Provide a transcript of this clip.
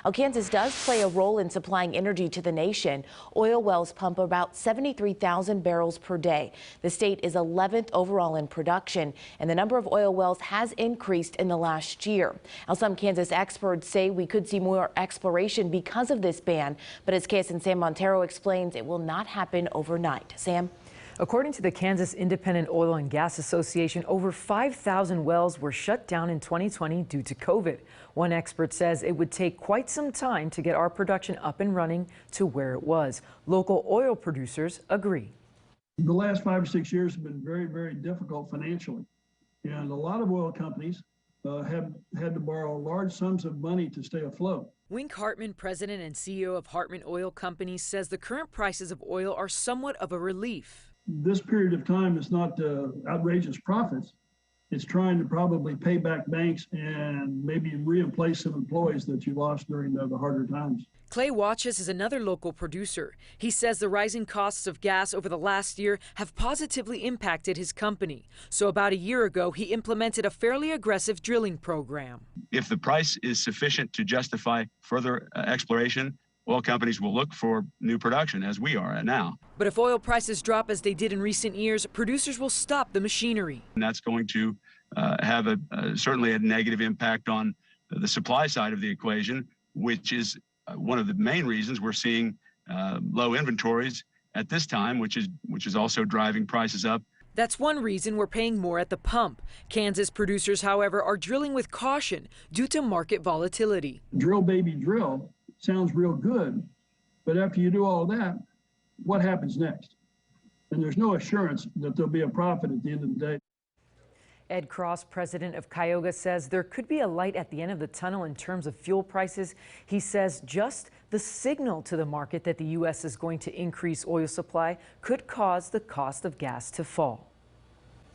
Now, Kansas does play a role in supplying energy to the nation. Oil wells pump about 73,000 barrels per day. The state is 11th overall in production, and the number of oil wells has increased in the last year. Now, some Kansas experts say we could see more exploration because of this ban, but as KSNW Sam Montero explains, it will not happen overnight. Sam? According to the Kansas Independent Oil and Gas Association, over 5,000 wells were shut down in 2020 due to COVID. One expert says it would take quite some time to get our production up and running to where it was. Local oil producers agree. The last 5 or 6 years have been very, very difficult financially. And a lot of oil companies have had to borrow large sums of money to stay afloat. Wink Hartman, president and CEO of Hartman Oil Company, says the current prices of oil are somewhat of a relief. This period of time is not outrageous profits. It's trying to probably pay back banks and maybe replace some employees that you lost during the harder times. Clay Watches is another local producer. He says the rising costs of gas over the last year have positively impacted his company. So about a year ago, he implemented a fairly aggressive drilling program. If the price is sufficient to justify further exploration, oil companies will look for new production, as we are now. But if oil prices drop as they did in recent years, producers will stop the machinery. And that's going to have certainly a negative impact on the supply side of the equation, which is one of the main reasons we're seeing low inventories at this time, which is also driving prices up. That's one reason we're paying more at the pump. Kansas producers, however, are drilling with caution due to market volatility. Drill, baby, drill sounds real good, but after you do all that, what happens next? And there's no assurance that there'll be a profit at the end of the day. Ed Cross, president of Cuyahoga, says there could be a light at the end of the tunnel in terms of fuel prices. He says just the signal to the market that the U.S. is going to increase oil supply could cause the cost of gas to fall.